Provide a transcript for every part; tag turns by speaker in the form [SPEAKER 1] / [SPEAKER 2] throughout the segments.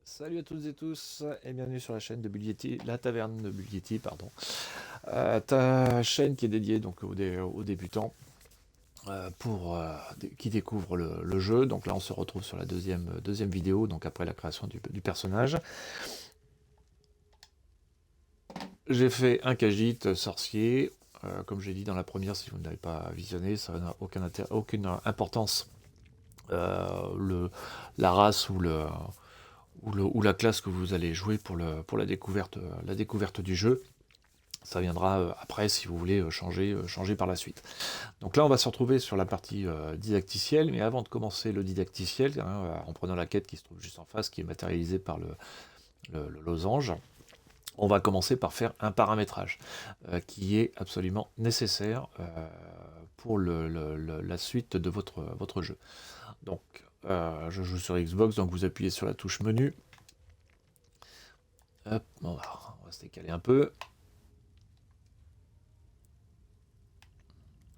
[SPEAKER 1] Salut à toutes et tous et bienvenue sur la chaîne de Bulghetti, la taverne de Bulghetti, pardon. Ta chaîne qui est dédiée donc aux débutants qui découvrent le jeu. Donc là on se retrouve sur la deuxième vidéo, donc après la création du personnage. J'ai fait un Khajiit sorcier. Comme j'ai dit dans la première, si vous ne l'avez pas visionné, ça n'a aucune importance. La race ou la classe que vous allez jouer pour la découverte du jeu. Ça viendra après si vous voulez changer par la suite. Donc là, on va se retrouver sur la partie didacticielle, mais avant de commencer le didacticiel, en prenant la quête qui se trouve juste en face, qui est matérialisée par le losange, on va commencer par faire un paramétrage qui est absolument nécessaire pour la suite de votre jeu. Donc, je joue sur Xbox, donc vous appuyez sur la touche menu. Hop, on va se décaler un peu.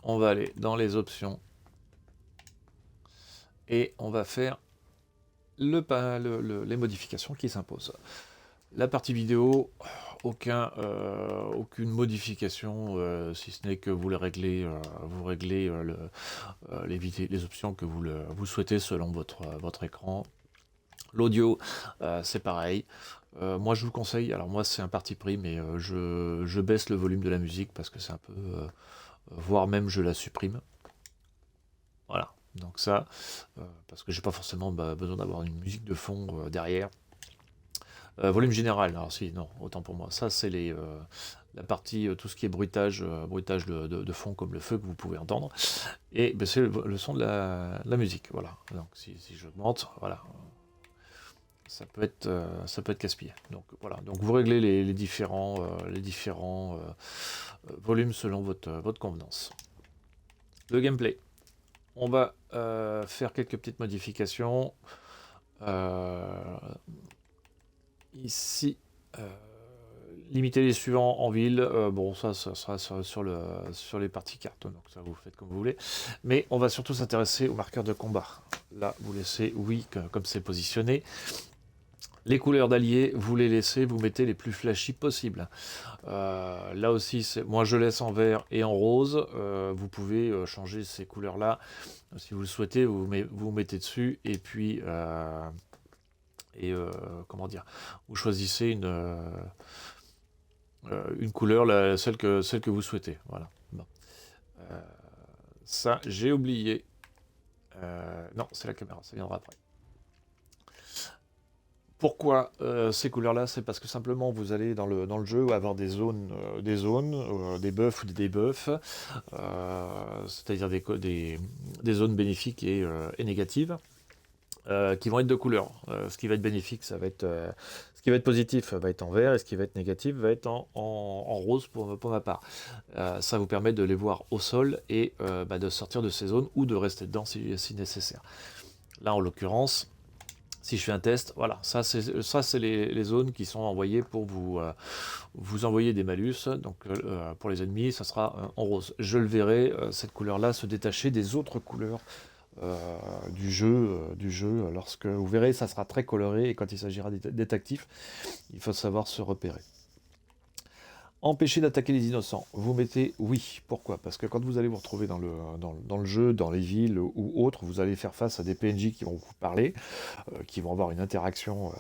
[SPEAKER 1] On va aller dans les options et on va faire les modifications qui s'imposent. La partie vidéo, aucune modification, si ce n'est que vous réglez les options que vous souhaitez selon votre écran. L'audio, c'est pareil. Moi, je vous conseille, alors moi, c'est un parti pris, mais je baisse le volume de la musique parce que c'est un peu... voire même je la supprime. Voilà, donc ça, parce que j'ai pas forcément besoin d'avoir une musique de fond derrière. Volume général, alors si, non, autant pour moi. Ça, c'est la partie, tout ce qui est bruitage de fond comme le feu que vous pouvez entendre. Et ben, c'est le son de la musique, voilà. Donc si j'augmente, voilà, ça peut être casse-pied. Donc voilà, donc vous réglez les différents volumes selon votre convenance. Le gameplay. On va faire quelques petites modifications. Ici, euh, limiter les suivants en ville. Bon, ça sera sur les parties cartes, donc ça vous faites comme vous voulez. Mais on va surtout s'intéresser aux marqueurs de combat. Là, vous laissez oui, comme c'est positionné. Les couleurs d'alliés, vous les laissez, vous mettez les plus flashy possibles. Là aussi, moi je laisse en vert et en rose. Vous pouvez changer ces couleurs-là. Si vous le souhaitez, vous mettez dessus et puis comment dire, vous choisissez une couleur, celle que vous souhaitez. Voilà. Bon. Euh, Ça, j'ai oublié. Non, c'est la caméra, ça viendra après. Pourquoi ces couleurs-là? C'est parce que simplement vous allez dans le jeu avoir des buffs ou des debuffs, c'est-à-dire des zones bénéfiques et négatives, qui vont être de couleur. Ce qui va être bénéfique, ce qui va être positif va être en vert, et ce qui va être négatif va être en rose pour ma part. Ça vous permet de les voir au sol et de sortir de ces zones ou de rester dedans si nécessaire. Là, en l'occurrence, si je fais un test, voilà, ça c'est les zones qui sont envoyées pour vous envoyer des malus. Donc pour les ennemis, ça sera en rose. Je le verrai, cette couleur-là se détacher des autres couleurs du jeu. Lorsque vous verrez, ça sera très coloré et quand il s'agira d'être actif, il faut savoir se repérer. Empêcher d'attaquer les innocents. Vous mettez oui. Pourquoi? Parce que quand vous allez vous retrouver dans le jeu, dans les villes ou autres, vous allez faire face à des PNJ qui vont vous parler, qui vont avoir une interaction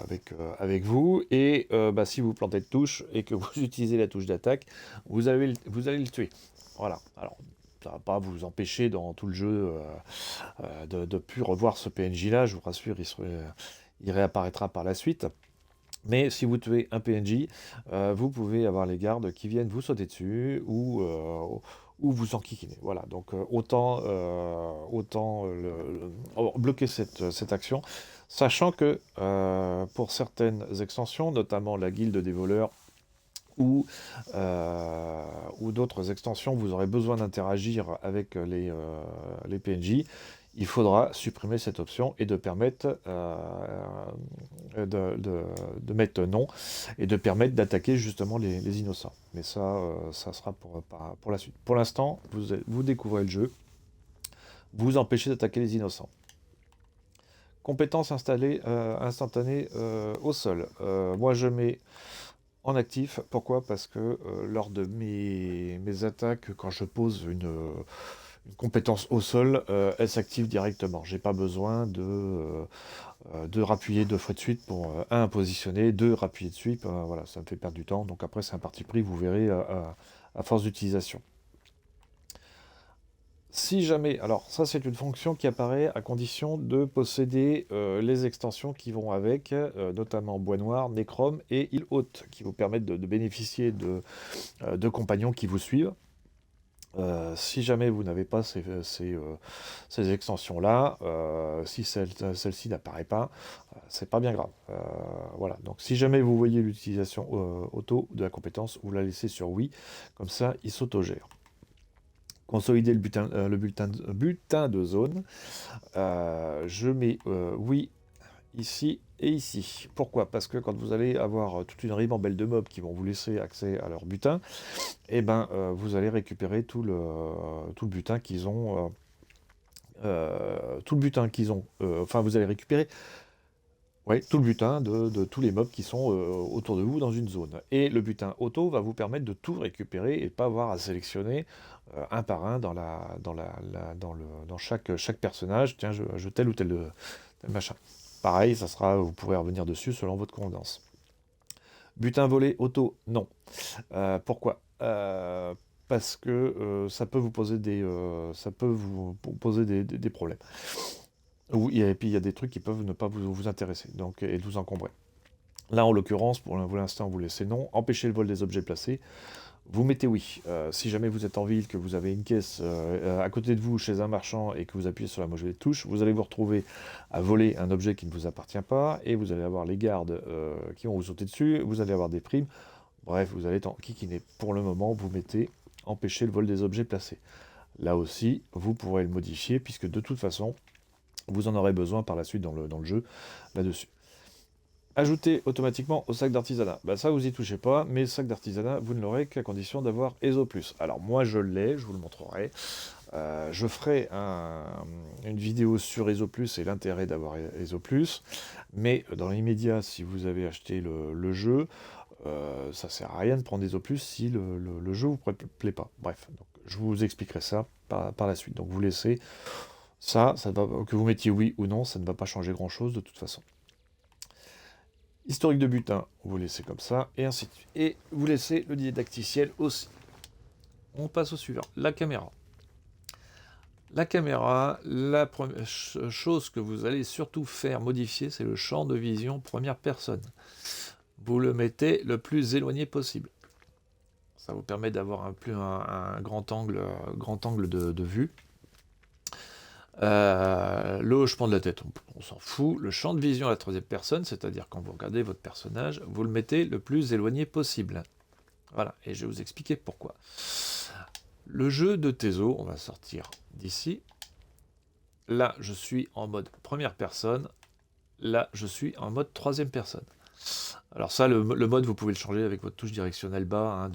[SPEAKER 1] avec vous. Et si vous plantez de touche et que vous utilisez la touche d'attaque, vous allez le tuer. Voilà. Alors, ça ne va pas vous empêcher dans tout le jeu de ne plus revoir ce PNJ-là. Je vous rassure, il réapparaîtra par la suite. Mais si vous tuez un PNJ, vous pouvez avoir les gardes qui viennent vous sauter dessus ou vous enquiquiner. Voilà, donc autant bloquer cette action, sachant que pour certaines extensions, notamment la guilde des voleurs ou d'autres extensions, vous aurez besoin d'interagir avec les PNJ. Il faudra supprimer cette option et de permettre de mettre non et de permettre d'attaquer justement les innocents. Mais ça sera pour la suite. Pour l'instant, vous découvrez le jeu, vous empêchez d'attaquer les innocents. Compétence installée, instantanée au sol. Moi, je mets en actif. Pourquoi? Parce que lors de mes attaques, quand je pose une compétence au sol, elle s'active directement. J'ai pas besoin de rappuyer 2 fois de suite pour, un, positionner, 2, rappuyer de suite. Voilà, ça me fait perdre du temps. Donc après, c'est un parti pris, vous verrez, à force d'utilisation. Si jamais, alors ça c'est une fonction qui apparaît à condition de posséder les extensions qui vont avec, notamment Bois Noir, Necrom et Île Haute, qui vous permettent de bénéficier de compagnons qui vous suivent. Si jamais vous n'avez pas ces extensions-là, si celle-ci n'apparaît pas, c'est pas bien grave. Voilà, donc si jamais vous voyez l'utilisation auto de la compétence, vous la laissez sur oui, comme ça il s'autogère. Consolider le bulletin de zone. Je mets oui ici et ici. Pourquoi? Parce que quand vous allez avoir toute une ribambelle de mobs qui vont vous laisser accès à leur butin, et ben vous allez récupérer tout le butin qu'ils ont. Tout le butin qu'ils ont. Enfin, vous allez récupérer, ouais, tout le butin de tous les mobs qui sont autour de vous dans une zone. Et le butin auto va vous permettre de tout récupérer et pas avoir à sélectionner un par un dans chaque personnage. Tiens, je tel ou tel machin. Pareil, vous pourrez revenir dessus selon votre convenance. Butin volé auto, non. Pourquoi? Parce que ça peut vous poser des problèmes. Oui, et puis il y a des trucs qui peuvent ne pas vous intéresser, donc, et vous encombrer. Là, en l'occurrence, pour l'instant, vous laissez non. Empêcher le vol des objets placés, vous mettez oui. Si jamais vous êtes en ville, que vous avez une caisse à côté de vous chez un marchand et que vous appuyez sur la molette touche, vous allez vous retrouver à voler un objet qui ne vous appartient pas et vous allez avoir les gardes qui vont vous sauter dessus, vous allez avoir des primes. Bref, vous allez être en kikiné. Pour le moment, vous mettez empêcher le vol des objets placés. Là aussi, vous pourrez le modifier puisque de toute façon, vous en aurez besoin par la suite dans le jeu là-dessus. Ajouter automatiquement au sac d'artisanat. Bah ça, vous y touchez pas, mais le sac d'artisanat, vous ne l'aurez qu'à condition d'avoir ESO+. Alors moi, je l'ai, je vous le montrerai. Je ferai une vidéo sur ESO+, et l'intérêt d'avoir ESO+, mais dans l'immédiat, si vous avez acheté le jeu, ça sert à rien de prendre ESO+, si le jeu vous plaît pas. Bref, donc, je vous expliquerai ça par la suite. Donc vous laissez ça que vous mettiez oui ou non, ça ne va pas changer grand-chose de toute façon. Historique de butin, vous laissez comme ça, et ainsi de suite. Et vous laissez le didacticiel aussi. On passe au suivant, la caméra. La caméra, la première chose que vous allez surtout faire modifier, c'est le champ de vision première personne. Vous le mettez le plus éloigné possible. Ça vous permet d'avoir un grand angle de vue. Le hochement de la tête, on s'en fout. Le champ de vision à la troisième personne, c'est-à-dire quand vous regardez votre personnage, vous le mettez le plus éloigné possible. Voilà, et je vais vous expliquer pourquoi. Le jeu de Tezo, on va sortir d'ici. Là, je suis en mode première personne. Là, je suis en mode troisième personne. Alors ça, le mode, vous pouvez le changer avec votre touche directionnelle bas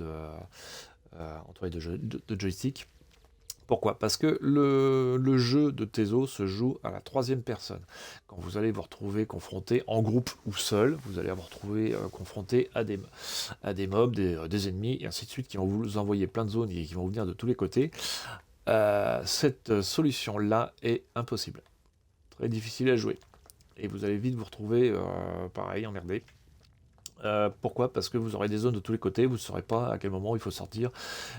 [SPEAKER 1] entre les deux joysticks. Pourquoi? Parce que le jeu de Tezo se joue à la troisième personne. Quand vous allez vous retrouver confronté en groupe ou seul, vous allez vous retrouver confronté à des mobs, des ennemis, et ainsi de suite, qui vont vous envoyer plein de zones et qui vont venir de tous les côtés. Cette solution-là est impossible. Très difficile à jouer. Et vous allez vite vous retrouver, pareil, emmerdé. Pourquoi? Parce que vous aurez des zones de tous les côtés, vous ne saurez pas à quel moment il faut sortir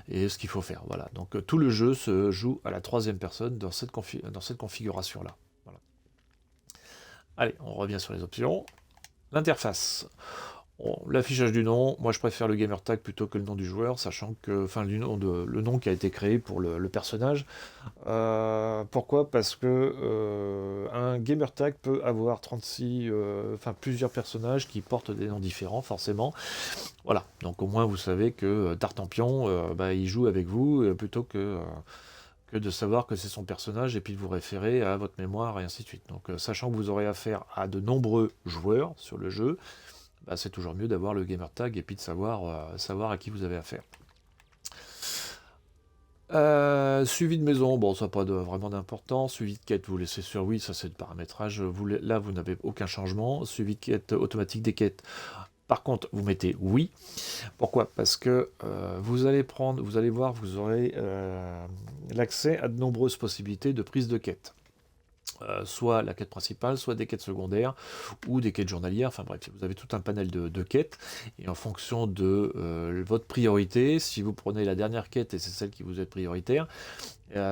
[SPEAKER 1] et ce qu'il faut faire. Voilà. Donc tout le jeu se joue à la troisième personne dans cette configuration-là. Voilà. Allez, on revient sur les options. L'interface. Bon, l'affichage du nom, moi je préfère le gamer tag plutôt que le nom du joueur, sachant que, enfin, le nom qui a été créé pour le personnage. Pourquoi? Parce que un gamer tag peut avoir 36, plusieurs personnages qui portent des noms différents, forcément. Voilà, donc au moins vous savez que Tartampion, il joue avec vous, plutôt que de savoir que c'est son personnage et puis de vous référer à votre mémoire et ainsi de suite. Donc sachant que vous aurez affaire à de nombreux joueurs sur le jeu, c'est toujours mieux d'avoir le gamer tag et puis de savoir à qui vous avez affaire. Suivi de maison, bon, ça n'a pas vraiment d'importance. Suivi de quête, vous laissez sur oui, ça c'est le paramétrage. Là, vous n'avez aucun changement. Suivi de quête automatique des quêtes. Par contre, vous mettez oui. Pourquoi? Parce que vous allez voir, vous aurez l'accès à de nombreuses possibilités de prise de quête. Soit la quête principale, soit des quêtes secondaires ou des quêtes journalières. Enfin bref, vous avez tout un panel de quêtes. Et en fonction de votre priorité, si vous prenez la dernière quête et c'est celle qui vous est prioritaire,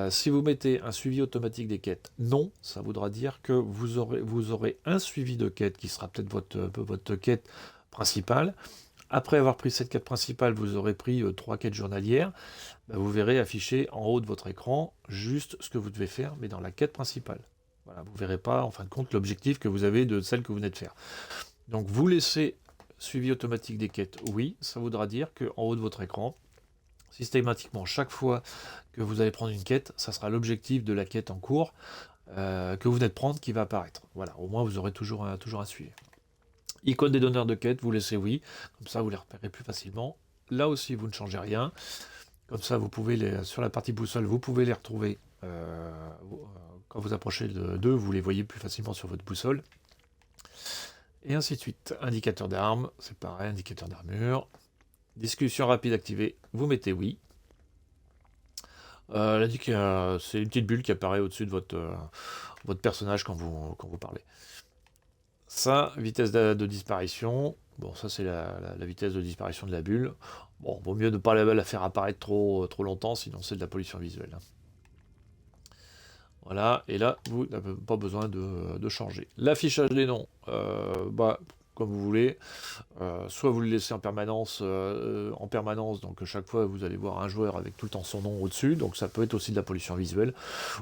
[SPEAKER 1] si vous mettez un suivi automatique des quêtes, non, ça voudra dire que vous aurez un suivi de quête qui sera peut-être votre quête principale. Après avoir pris cette quête principale, vous aurez pris 3 quêtes journalières. Bah, vous verrez afficher en haut de votre écran juste ce que vous devez faire, mais dans la quête principale. Voilà, vous ne verrez pas en fin de compte l'objectif que vous avez de celle que vous venez de faire. Donc vous laissez suivi automatique des quêtes, oui, ça voudra dire qu'en haut de votre écran, systématiquement, chaque fois que vous allez prendre une quête, ça sera l'objectif de la quête en cours que vous venez de prendre qui va apparaître. Voilà, au moins vous aurez toujours un suivi. Icône des donneurs de quête, vous laissez oui, comme ça vous les repérez plus facilement. Là aussi, vous ne changez rien. Comme ça, vous pouvez sur la partie boussole, vous pouvez les retrouver. Quand vous approchez d'eux, vous les voyez plus facilement sur votre boussole. Et ainsi de suite. Indicateur d'armes, c'est pareil, indicateur d'armure. Discussion rapide activée, vous mettez oui. C'est une petite bulle qui apparaît au-dessus de votre personnage quand vous parlez. Ça, vitesse de disparition. Bon, ça c'est la vitesse de disparition de la bulle. Bon, vaut mieux ne pas la faire apparaître trop longtemps, sinon c'est de la pollution visuelle. Hein. Voilà, et là, vous n'avez pas besoin de changer. L'affichage des noms, comme vous voulez. Soit vous le laissez en permanence, donc chaque fois vous allez voir un joueur avec tout le temps son nom au-dessus, donc ça peut être aussi de la pollution visuelle,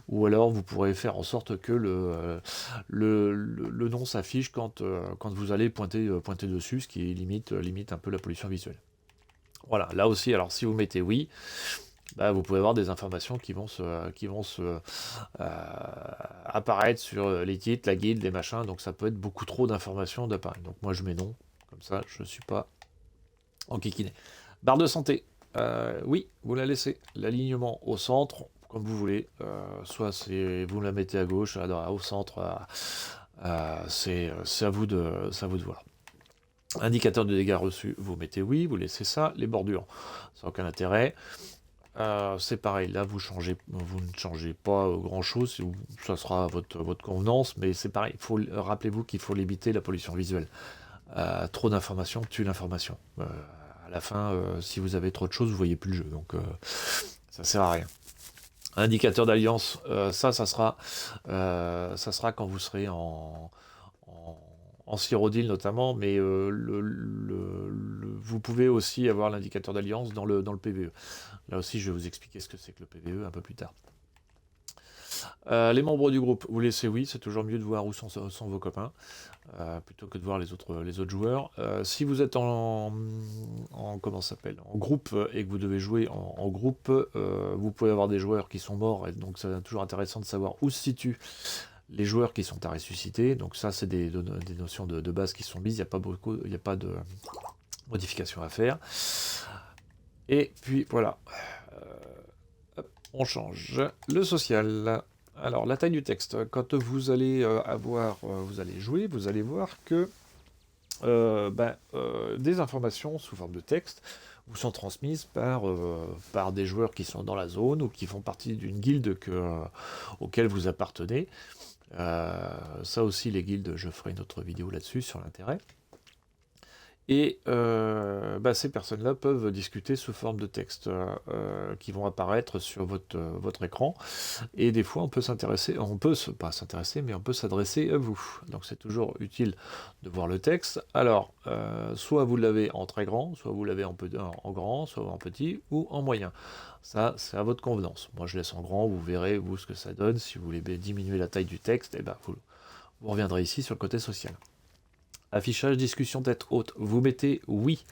[SPEAKER 1] ou alors vous pourrez faire en sorte que le nom s'affiche quand vous allez pointer dessus, ce qui limite un peu la pollution visuelle. Voilà, là aussi, alors si vous mettez oui, vous pouvez avoir des informations qui vont apparaître sur les titres, la guilde, les machins, donc ça peut être beaucoup trop d'informations d'appareil. Donc moi je mets non, comme ça je ne suis pas enquiquiné. Barre de santé, oui, vous la laissez. L'alignement au centre, comme vous voulez, soit vous la mettez à gauche, au centre, c'est à vous de voir. Indicateur de dégâts reçus, vous mettez oui, vous laissez ça. Les bordures, ça n'a aucun intérêt. C'est pareil, là vous ne changez pas grand-chose, ça sera à votre convenance, mais c'est pareil, rappelez-vous qu'il faut limiter la pollution visuelle. Trop d'informations tue l'information. À la fin, si vous avez trop de choses, vous voyez plus le jeu, donc ça sert à rien. Indicateur d'alliance, ça sera quand vous serez en Cyrodiil notamment, mais vous pouvez aussi avoir l'indicateur d'alliance dans le PVE. Là aussi, je vais vous expliquer ce que c'est que le PVE un peu plus tard. Les membres du groupe, vous laissez oui, c'est toujours mieux de voir où sont vos copains, plutôt que de voir les autres joueurs. Si vous êtes en groupe et que vous devez jouer en groupe, vous pouvez avoir des joueurs qui sont morts, et donc c'est toujours intéressant de savoir où se situent les joueurs qui sont à ressusciter. Donc ça, c'est des notions de base qui sont mises, il n'y a pas de modification à faire. Et puis voilà, on change le social. Alors la taille du texte, quand vous allez vous allez jouer, vous allez voir que des informations sous forme de texte vous sont transmises par des joueurs qui sont dans la zone ou qui font partie d'une guilde auquel vous appartenez. Ça aussi, les guildes, je ferai une autre vidéo là-dessus sur l'intérêt. Et ces personnes-là peuvent discuter sous forme de texte qui vont apparaître sur votre écran. Et des fois, on peut s'adresser à vous. Donc c'est toujours utile de voir le texte. Alors, soit vous l'avez en très grand, soit vous l'avez en grand, soit en petit ou en moyen. Ça, c'est à votre convenance. Moi, je laisse en grand, vous verrez, vous, ce que ça donne. Si vous voulez diminuer la taille du texte, vous reviendrez ici sur le côté social. Affichage, discussion tête haute. Vous mettez oui,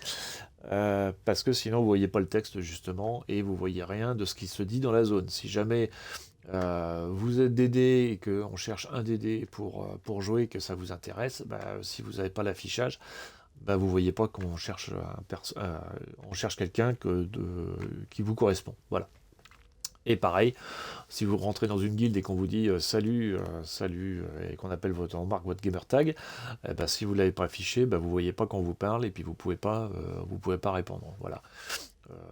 [SPEAKER 1] parce que sinon vous ne voyez pas le texte justement, et vous ne voyez rien de ce qui se dit dans la zone. Si jamais vous êtes DD et qu'on cherche un DD pour jouer, que ça vous intéresse, si vous n'avez pas l'affichage, vous ne voyez pas qu'on cherche quelqu'un qui vous correspond. Voilà. Et pareil, si vous rentrez dans une guilde et qu'on vous dit salut, salut, et qu'on appelle on marque votre gamer tag, eh ben, si vous ne l'avez pas affiché, ben, vous ne voyez pas quand on vous parle et puis vous pouvez pas répondre. Voilà.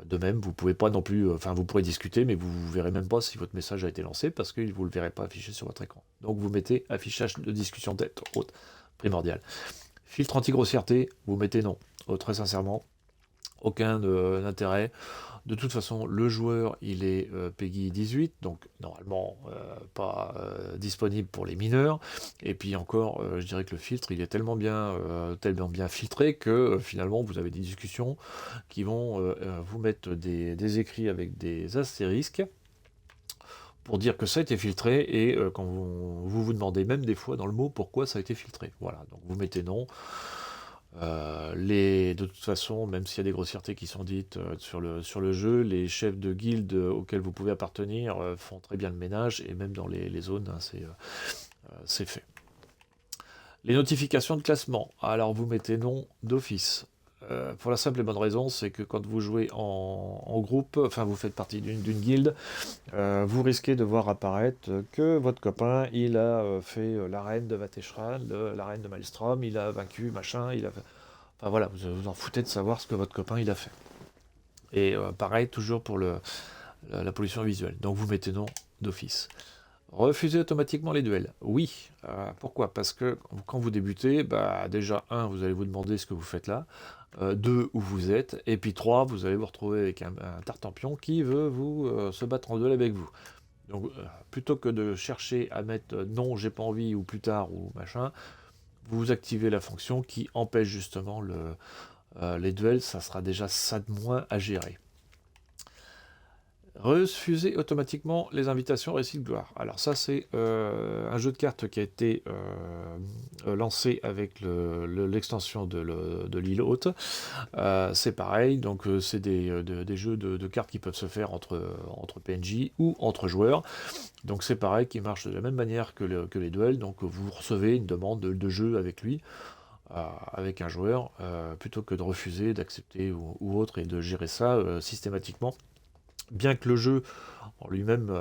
[SPEAKER 1] De même, vous pouvez pas non plus, enfin vous pourrez discuter, mais vous ne verrez même pas si votre message a été lancé parce que vous ne le verrez pas affiché sur votre écran. Donc vous mettez affichage de discussion tête haute, primordial. Filtre anti-grossièreté, vous mettez non. Très sincèrement, aucun intérêt. De toute façon, le joueur, il est PEGI 18, donc normalement pas disponible pour les mineurs. Et puis encore, je dirais que le filtre, il est tellement bien filtré que finalement, vous avez des discussions qui vont vous mettre des écrits avec des astérisques pour dire que ça a été filtré, et quand vous demandez même des fois dans le mot pourquoi ça a été filtré. Voilà, donc vous mettez non. De toute façon, même s'il y a des grossièretés qui sont dites sur le jeu, les chefs de guilde auxquels vous pouvez appartenir font très bien le ménage, et même dans les zones, hein, c'est fait. Les notifications de classement, alors vous mettez non d'office. Pour la simple et bonne raison, c'est que quand vous jouez en groupe, enfin vous faites partie d'une guilde, vous risquez de voir apparaître que votre copain, il a fait l'arène de Vateshran, l'arène de Maelstrom, il a vaincu, machin, il a fait... Enfin voilà, vous en foutez de savoir ce que votre copain il a fait. Et pareil, toujours pour la pollution visuelle. Donc vous mettez non d'office. Refuser automatiquement les duels. Oui. Pourquoi? Parce que quand vous débutez, bah, déjà, vous allez vous demander ce que vous faites là. 2, où vous êtes. Et puis 3, vous allez vous retrouver avec un tartampion qui veut se battre en duel avec vous. Donc, plutôt que de chercher à mettre non, j'ai pas envie, ou plus tard, ou machin, vous activez la fonction qui empêche justement les duels. Ça sera déjà ça de moins à gérer. Refuser automatiquement les invitations récits de gloire. Alors ça, c'est un jeu de cartes qui a été lancé avec l'extension de l'île haute. C'est pareil, donc c'est des jeux de cartes qui peuvent se faire entre PNJ ou entre joueurs. Donc c'est pareil, qui marche de la même manière que les duels. Donc vous recevez une demande de jeu avec lui, avec un joueur, plutôt que de refuser, d'accepter ou autre, et de gérer ça systématiquement. Bien que le jeu en lui-même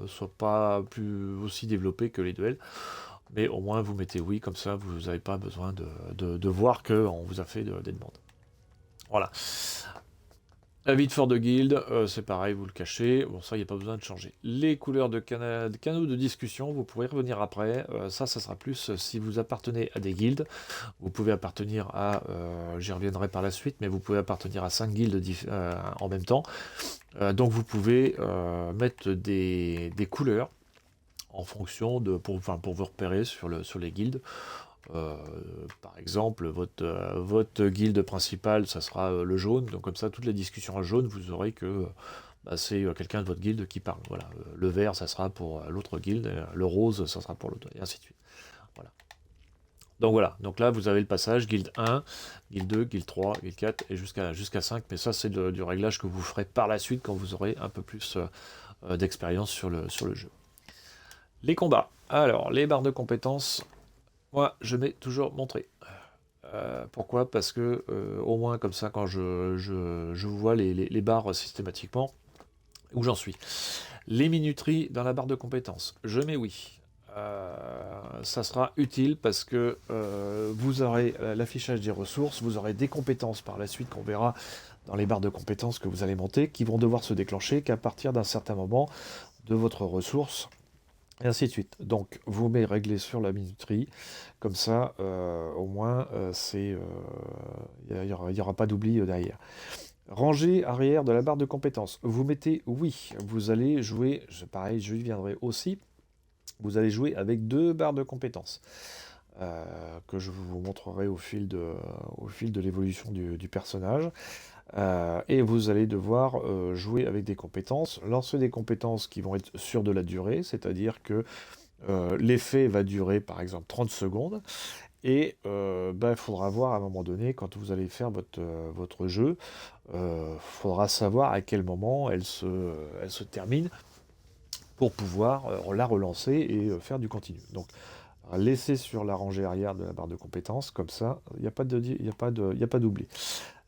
[SPEAKER 1] soit pas plus aussi développé que les duels, mais au moins vous mettez oui, comme ça vous n'avez pas besoin de voir qu'on vous a fait des demandes. Voilà. Avis de fort de guilde, c'est pareil, vous le cachez. Bon, ça, il n'y a pas besoin de changer. Les couleurs de canaux de discussion, vous pourrez revenir après. Ça sera plus si vous appartenez à des guildes. Vous pouvez appartenir à, j'y reviendrai par la suite, mais vous pouvez appartenir à 5 guildes en même temps. Donc vous pouvez mettre des couleurs en fonction pour vous repérer sur les guildes. Par exemple, votre guilde principale, ça sera le jaune. Donc comme ça, toutes les discussions en jaune, vous aurez que c'est quelqu'un de votre guilde qui parle. Voilà. Le vert, ça sera pour l'autre guilde. Le rose, ça sera pour l'autre. Et ainsi de suite. Voilà. Donc voilà, donc là vous avez le passage guilde 1, guilde 2, guilde 3, guilde 4 et jusqu'à 5, mais ça c'est du réglage que vous ferez par la suite quand vous aurez un peu plus d'expérience sur le jeu. Les combats. Alors, les barres de compétences, moi je mets toujours montré. Pourquoi? Parce que au moins comme ça, quand je vois les barres systématiquement, où j'en suis. Les minuteries dans la barre de compétences, je mets oui. Ça sera utile parce que vous aurez l'affichage des ressources, vous aurez des compétences par la suite qu'on verra dans les barres de compétences que vous allez monter, qui vont devoir se déclencher qu'à partir d'un certain moment de votre ressource, et ainsi de suite. Donc vous mettez réglé sur la minuterie, comme ça au moins il n'y aura pas d'oubli derrière. Rangée arrière de la barre de compétences, vous mettez oui, vous allez jouer, pareil, je y viendrai aussi. Vous allez jouer avec 2 barres de compétences que je vous montrerai au fil de l'évolution du personnage. Et vous allez devoir jouer avec des compétences, lancer des compétences qui vont être sur de la durée, c'est-à-dire que l'effet va durer par exemple 30 secondes, et il faudra voir à un moment donné, quand vous allez faire votre jeu, faudra savoir à quel moment elle se termine, pour pouvoir la relancer et faire du continu. Donc, laissez sur la rangée arrière de la barre de compétences, comme ça, il n'y a pas d'oubli.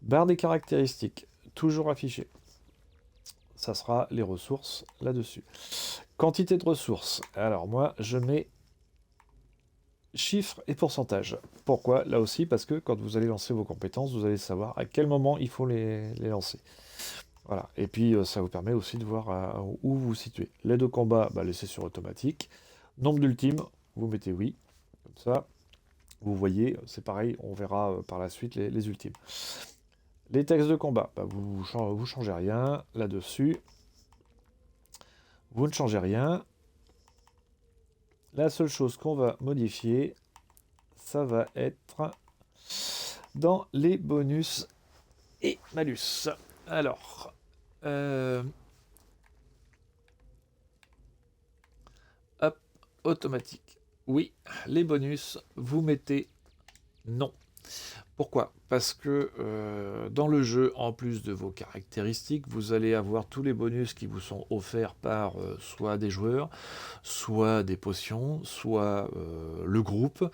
[SPEAKER 1] Barre des caractéristiques, toujours affichée. ça sera les ressources là-dessus. Quantité de ressources. Alors moi, je mets chiffres et pourcentage. Pourquoi? Là aussi, parce que quand vous allez lancer vos compétences, vous allez savoir à quel moment il faut les lancer. Voilà. Et puis, ça vous permet aussi de voir où vous vous situez. L'aide au combat, bah, laissez sur automatique. Nombre d'ultimes, vous mettez oui. Comme ça, vous voyez, c'est pareil, on verra par la suite les ultimes. Les textes de combat, bah, vous changez rien là-dessus. Vous ne changez rien. La seule chose qu'on va modifier, ça va être dans les bonus et malus. Alors, hop, automatique. Oui, les bonus, vous mettez non. Pourquoi? Parce que dans le jeu, en plus de vos caractéristiques, vous allez avoir tous les bonus qui vous sont offerts par soit des joueurs, soit des potions, soit le groupe,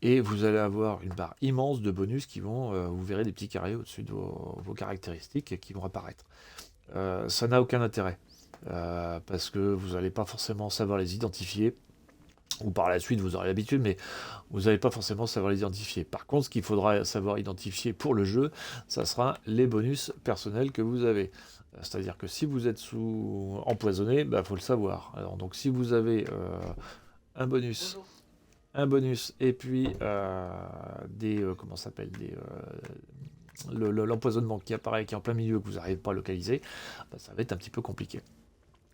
[SPEAKER 1] et vous allez avoir une barre immense de bonus qui vont, vous verrez des petits carrés au-dessus de vos caractéristiques qui vont apparaître. Ça n'a aucun intérêt, parce que vous n'allez pas forcément savoir les identifier, ou par la suite vous aurez l'habitude, mais vous n'allez pas forcément savoir les identifier. Par contre, ce qu'il faudra savoir identifier pour le jeu, ça sera les bonus personnels que vous avez. C'est-à-dire que si vous êtes empoisonné, il faut le savoir. Alors, donc si vous avez un bonus, et puis comment ça s'appelle, l'empoisonnement qui apparaît, qui est en plein milieu, que vous n'arrivez pas à localiser, ça va être un petit peu compliqué.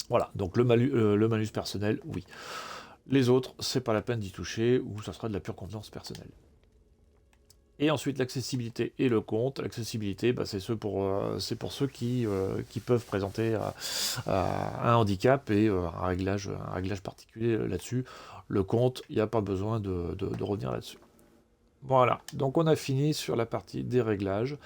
[SPEAKER 1] Voilà, donc le malus personnel, oui. Les autres, c'est pas la peine d'y toucher, ou ça sera de la pure confiance personnelle. Et ensuite, l'accessibilité et le compte. L'accessibilité, c'est pour ceux qui peuvent présenter un handicap et un réglage particulier là-dessus. Le compte, il n'y a pas besoin de revenir là-dessus. Voilà, donc on a fini sur la partie des réglages.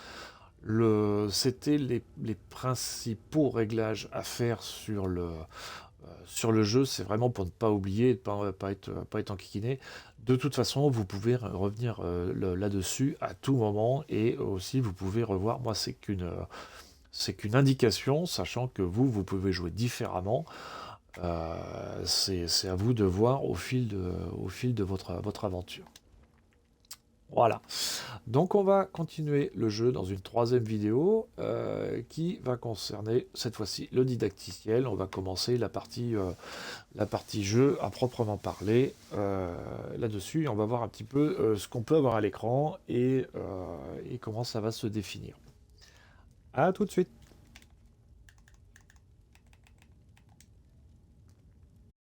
[SPEAKER 1] C'était les principaux réglages à faire sur le jeu, c'est vraiment pour ne pas oublier et ne pas être enquiquiné. De toute façon, vous pouvez revenir là-dessus à tout moment, et aussi vous pouvez revoir. Moi, c'est qu'une indication, sachant que vous pouvez jouer différemment. C'est à vous de voir au fil de votre aventure. Voilà. Donc on va continuer le jeu dans une troisième vidéo qui va concerner cette fois-ci le didacticiel. On va commencer la partie jeu à proprement parler là-dessus. On va voir un petit peu ce qu'on peut avoir à l'écran et comment ça va se définir. À tout de suite.